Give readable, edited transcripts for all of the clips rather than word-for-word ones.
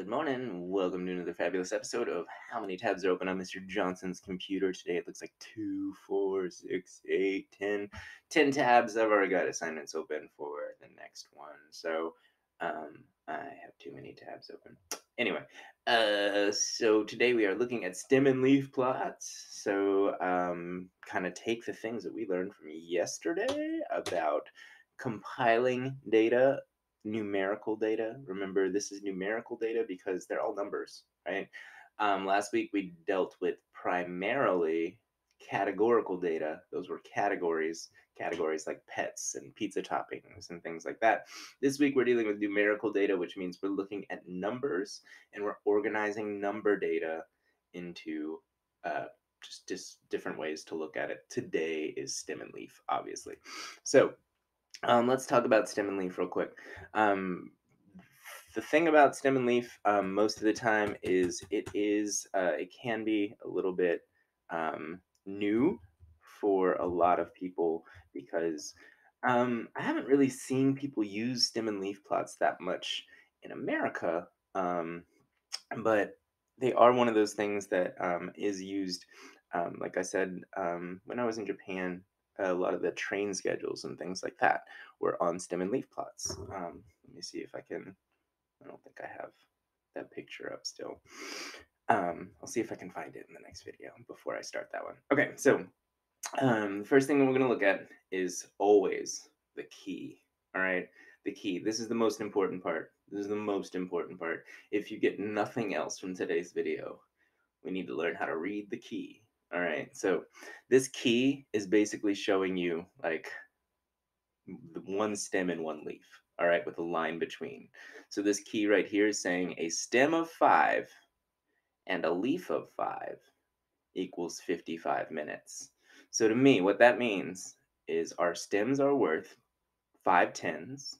morning. Welcome to another fabulous episode of How Many Tabs Are Open on Mr. Johnson's computer. Today it looks like 2, 4, 6, 8, 10. 10 tabs. I've already got assignments open for the next one. So I have too many tabs open. Anyway, so today we are looking at stem and leaf plots. So kind of take the things that we learned from yesterday about compiling data, numerical data. Remember, this is numerical data because they're all numbers, right? Last week we dealt with primarily categorical data. Those were categories like pets and pizza toppings and things like that. This week we're dealing with numerical data, which means we're looking at numbers and we're organizing number data into just different ways to look at it. Today is stem and leaf, obviously. So let's talk about stem and leaf real quick. The thing about stem and leaf, most of the time, is it can be a little bit new for a lot of people because I haven't really seen people use stem and leaf plots that much in America, but they are one of those things that is used. Like I said, when I was in Japan, a lot of the train schedules and things like that were on stem and leaf plots. Let me see if I can. I don't think I have that picture up still. I'll see if I can find it in the next video before I start that one. Okay, so the first thing we're going to look at is always the key. All right, the key. This is the most important part. This is the most important part. If you get nothing else from today's video, we need to learn how to read the key. All right, so this key is basically showing you like the one stem and one leaf, all right, with a line between. So this key right here is saying a stem of 5 and a leaf of 5 equals 55 minutes. So to me, what that means is our stems are worth 5 tens,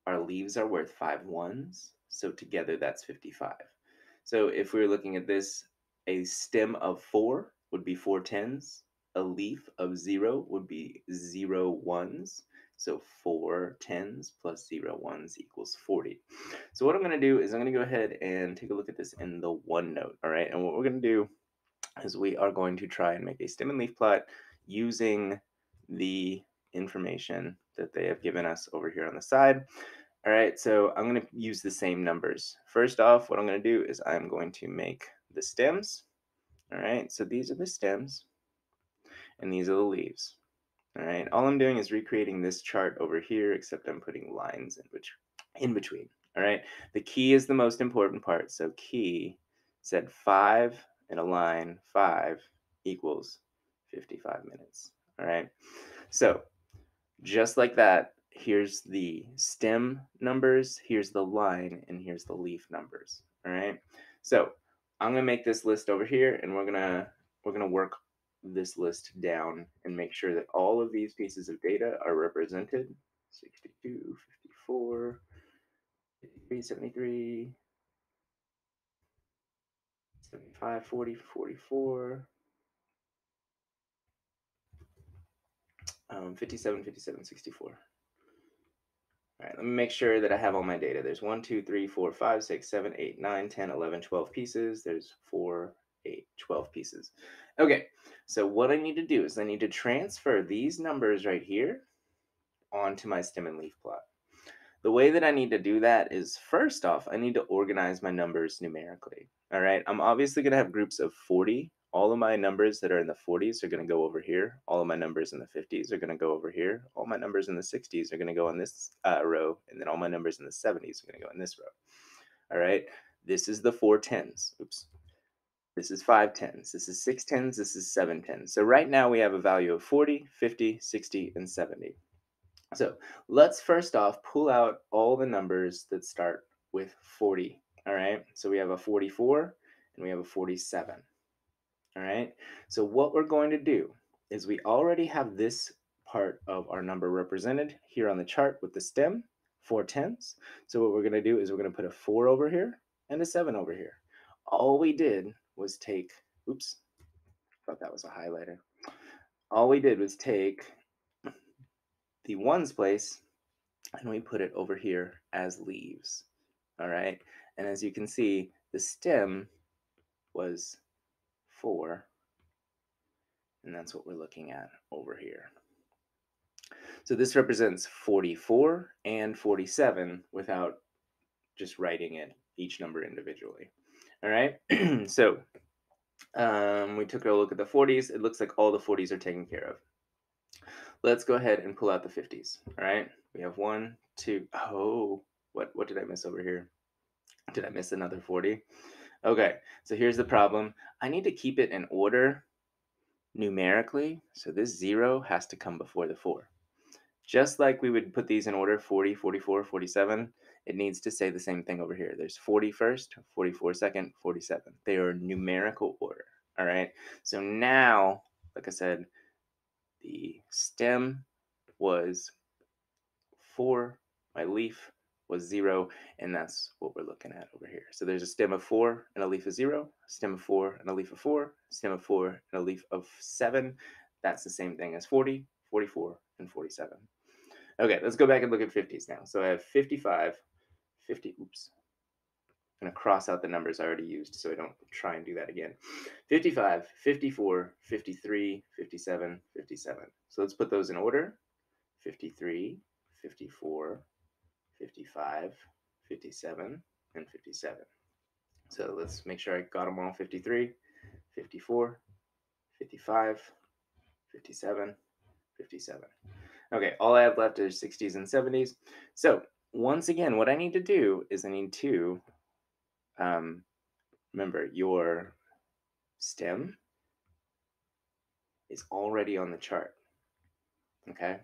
our leaves are worth 5 ones, so together that's 55. So if we were looking at this, a stem of 4 would be 4 tens, a leaf of 0 would be 0 ones, so 4 tens plus 0 ones equals 40. So what I'm going to do is I'm going to go ahead and take a look at this in the OneNote, all right? And what we're going to do is we are going to try and make a stem and leaf plot using the information that they have given us over here on the side. All right, so I'm going to use the same numbers. First off, what I'm going to do is I'm going to make the stems. All right, so these are the stems and these are the leaves. All right, all I'm doing is recreating this chart over here, except I'm putting lines in between. All right, the key is the most important part. So key said 5 in a line, 5 equals 55 minutes. All right, so just like that, here's the stem numbers, here's the line, and here's the leaf numbers. All right, so I'm gonna make this list over here, and we're gonna work this list down and make sure that all of these pieces of data are represented. 62, 54, 53, 73, 75, 40, 44, 57, 57, 64. All right, let me make sure that I have all my data. There's 1, 2, 3, 4, 5, 6, 7, 8, 9, 10, 11, 12 pieces. There's 4, 8, 12 pieces. Okay, so what I need to do is I need to transfer these numbers right here onto my stem and leaf plot. The way that I need to do that is, first off, I need to organize my numbers numerically. All right, I'm obviously going to have groups of 40. All of my numbers that are in the 40s are going to go over here. All of my numbers in the 50s are going to go over here. All my numbers in the 60s are going to go in this row. And then all my numbers in the 70s are going to go in this row. All right, this is the 4 tens. Oops. This is 5 tens. This is 6 tens. This is 7 tens. So right now we have a value of 40, 50, 60, and 70. So let's first off pull out all the numbers that start with 40. All right, so we have a 44 and we have a 47. All right, so what we're going to do is we already have this part of our number represented here on the chart with the stem, 4 tens. So what we're going to do is we're going to put a 4 over here and a 7 over here. All we did was take, oops, thought that was a highlighter. All we did was take the ones place and we put it over here as leaves. All right, And as you can see, the stem was 4, and that's what we're looking at over here. So this represents 44 and 47 without just writing it each number individually. All right, so we took a look at the 40s. It looks like all the 40s are taken care of. Let's go ahead and pull out the 50s. All right, we have 1, 2. Oh, what did I miss over here? Did I miss another 40? Okay, so here's the problem. I need to keep it in order numerically, so this 0 has to come before the 4. Just like we would put these in order, 40, 44, 47, it needs to say the same thing over here. There's 40 first, 44 second, 47. They are numerical order, all right? So now, like I said, the stem was 4, my leaf was 0, and that's what we're looking at over here. So there's a stem of 4 and a leaf of 0, a stem of 4 and a leaf of 4, a stem of 4 and a leaf of 7. That's the same thing as 40, 44, and 47. Okay, let's go back and look at 50s now. So I have 55, 50, oops. I'm going to cross out the numbers I already used so I don't try and do that again. 55, 54, 53, 57, 57. So let's put those in order. 53, 54, 55, 57, and 57. So let's make sure I got them all. 53, 54, 55, 57, 57. Okay, all I have left is 60s and 70s. So once again, what I need to do is I need to remember your stem is already on the chart. Okay,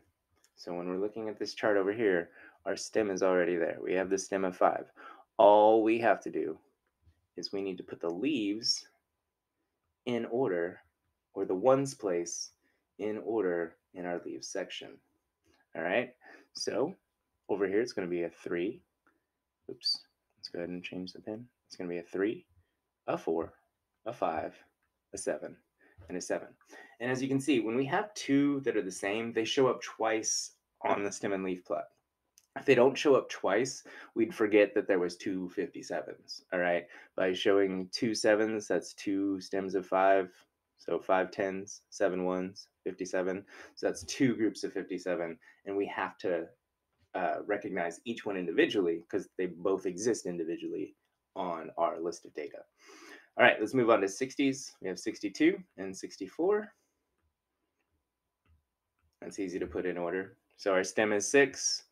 so when we're looking at this chart over here, our stem is already there. We have the stem of 5. All we have to do is we need to put the leaves in order, or the ones place in order in our leaves section. All right, so over here it's going to be a 3. Oops, let's go ahead and change the pin. It's going to be a 3, a 4, a 5, a 7, and a 7. And as you can see, when we have two that are the same, they show up twice on the stem and leaf plot. If they don't show up twice, we'd forget that there was two 57s, all right? By showing two 7s, that's two stems of 5, so 5 10s, 7 1s, 57. So that's two groups of 57, and we have to recognize each one individually because they both exist individually on our list of data. All right, let's move on to 60s. We have 62 and 64. That's easy to put in order. So our stem is 6.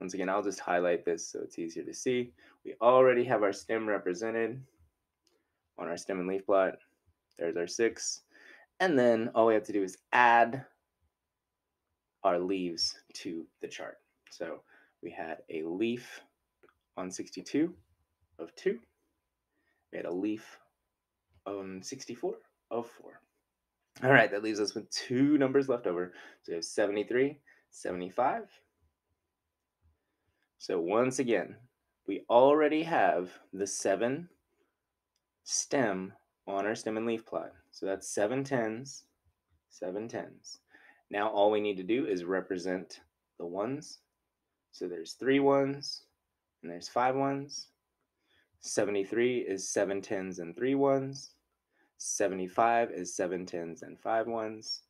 Once again, I'll just highlight this so it's easier to see. We already have our stem represented on our stem and leaf plot. There's our 6. And then all we have to do is add our leaves to the chart. So we had a leaf on 62 of 2. We had a leaf on 64 of 4. All right, that leaves us with two numbers left over. So we have 73, 75. So once again, we already have the 7 stem on our stem and leaf plot. So that's 7 10s, 7 10s. Now all we need to do is represent the ones. So there's 3 1s and there's 5 1s. 73 is 7 10s and 3 1s. 75 is 7 10s and 5 1s.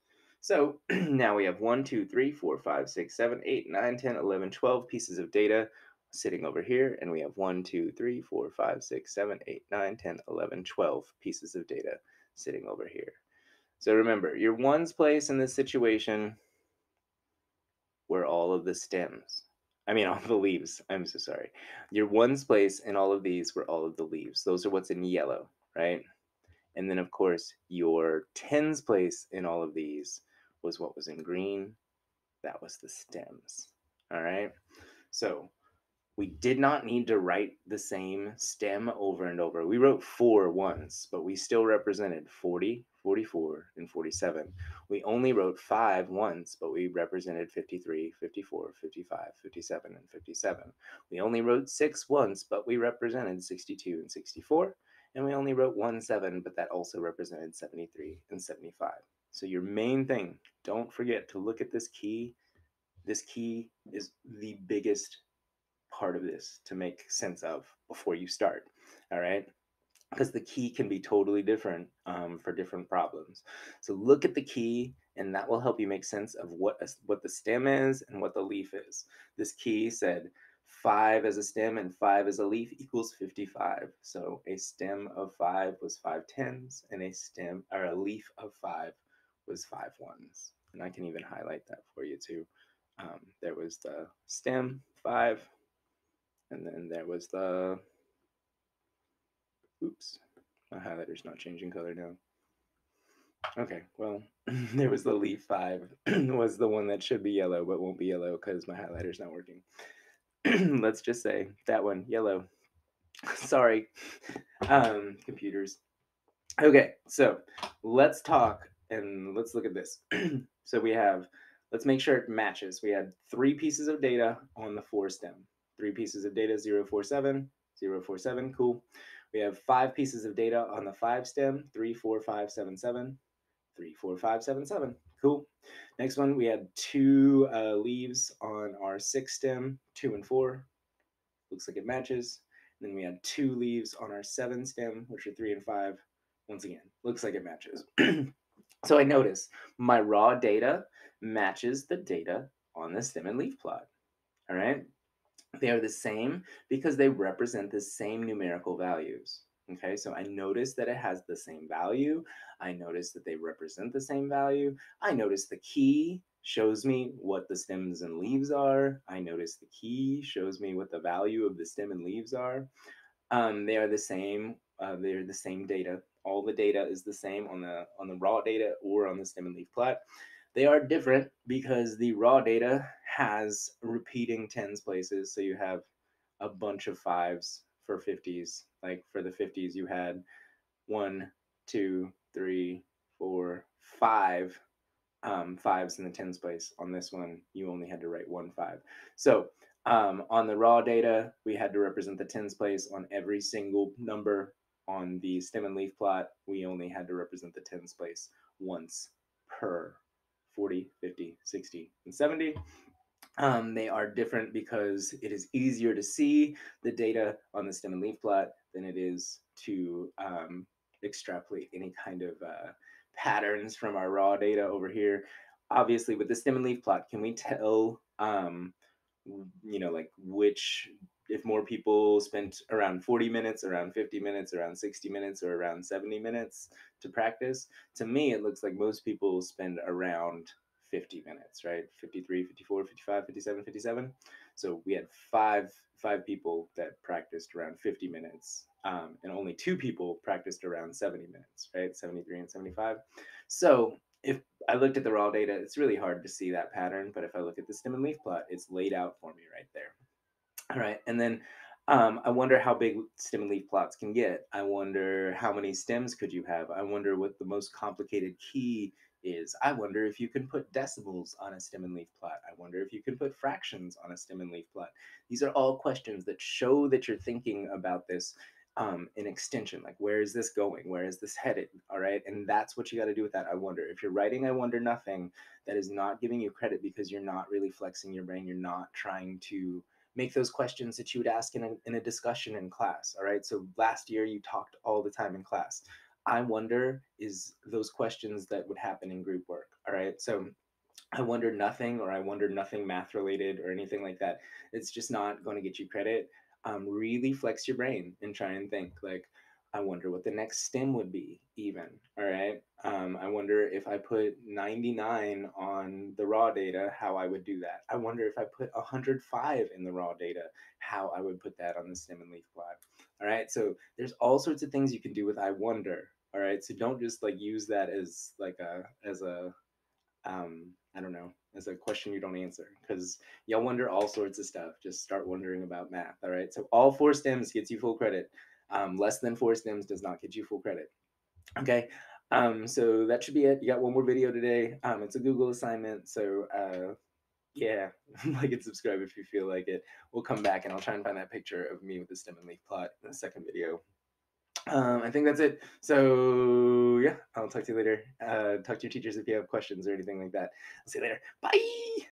So now we have 1, 2, 3, 4, 5, 6, 7, 8, 9, 10, 11, 12 pieces of data sitting over here. And we have 1, 2, 3, 4, 5, 6, 7, 8, 9, 10, 11, 12 pieces of data sitting over here. So remember, your ones place in this situation were all of the stems. I mean, all the leaves. I'm so sorry. Your ones place in all of these were all of the leaves. Those are what's in yellow, right? And then, of course, your tens place in all of these was what was in green. That was the stems. All right. So we did not need to write the same stem over and over. We wrote 4 once, but we still represented 40, 44, and 47. We only wrote 5 once, but we represented 53, 54, 55, 57, and 57. We only wrote 6 once, but we represented 62 and 64. And we only wrote 1 7, but that also represented 73 and 75. So your main thing, don't forget to look at this key. This key is the biggest part of this to make sense of before you start. All right. Because the key can be totally different for different problems. So look at the key, and that will help you make sense of what the stem is and what the leaf is. This key said 5 as a stem and 5 as a leaf equals 55. So a stem of 5 was 5 10s, and a stem or a leaf of 5 was 5 1s. And I can even highlight that for you too. There was the stem 5, and then there was the oops. My highlighter's not changing color now. Okay, well, there was the leaf 5 was the one that should be yellow but won't be yellow because my highlighter's not working. Let's just say that one, yellow. Sorry, computers. Okay, so let's talk and let's look at this. So we have, let's make sure it matches. We had 3 pieces of data on the 4 stem. 3 pieces of data, 047, 047, cool. We have 5 pieces of data on the 5 stem, 3, 4, 5, 7, 7, 3, 4, 5, 7, 7, cool. Next one, we had 2 leaves on our 6 stem, 2 and 4, looks like it matches. And then we had 2 leaves on our 7 stem, which are 3 and 5. Once again, looks like it matches. So I notice my raw data matches the data on the stem and leaf plot. All right. They are the same because they represent the same numerical values. Okay, so I notice that it has the same value. I notice that they represent the same value. I notice the key shows me what the stems and leaves are. I notice the key shows me what the value of the stem and leaves are. They are the same. They're the same data. All the data is the same on the raw data or on the stem and leaf plot. They are different because the raw data has repeating tens places. So you have a bunch of 5s for 50s. Like for the 50s, you had 1, 2, 3, 4, 5 5s in the tens place. On this one, you only had to write 1 5. So on the raw data, we had to represent the tens place on every single number. On the stem and leaf plot, we only had to represent the tens place once per 40, 50, 60, and 70. They are different because it is easier to see the data on the stem and leaf plot than it is to extrapolate any kind of patterns from our raw data over here. Obviously, with the stem and leaf plot, can we tell, like which, if more people spent around 40 minutes, around 50 minutes, around 60 minutes, or around 70 minutes to practice? To me, it looks like most people spend around 50 minutes, right? 53, 54, 55, 57, 57. So we had five people that practiced around 50 minutes, and only 2 people practiced around 70 minutes, right? 73 and 75. So if I looked at the raw data, it's really hard to see that pattern. But if I look at the stem and leaf plot, it's laid out for me right there. All right, and then I wonder how big stem and leaf plots can get. I wonder how many stems could you have. I wonder what the most complicated key is. I wonder if you can put decimals on a stem and leaf plot. I wonder if you can put fractions on a stem and leaf plot. These are all questions that show that you're thinking about this in extension. Like, where is this going? Where is this headed? All right, and that's what you got to do with that I wonder. If you're writing I wonder nothing, that is not giving you credit because you're not really flexing your brain. You're not trying to make those questions that you would ask in a discussion in class. All right. So last year you talked all the time in class. I wonder is those questions that would happen in group work. All right. So I wonder nothing, or I wonder nothing math related or anything like that. It's just not going to get you credit. Really flex your brain and try and think like, I wonder what the next stem would be, even. All right. I wonder if I put 99 on the raw data, how I would do that. I wonder if I put 105 in the raw data, how I would put that on the stem and leaf plot. All right. So there's all sorts of things you can do with I wonder. All right. So don't just like use that as like a I don't know, as a question you don't answer, because you'll wonder all sorts of stuff. Just start wondering about math. All right. So all 4 stems gets you full credit. Less than 4 stems does not get you full credit. Okay. So that should be it. You got one more video today. It's a Google assignment. So yeah, like and subscribe if you feel like it. We'll come back and I'll try and find that picture of me with the stem and leaf plot in the second video. I think that's it. So yeah, I'll talk to you later. Talk to your teachers if you have questions or anything like that. I'll see you later. Bye.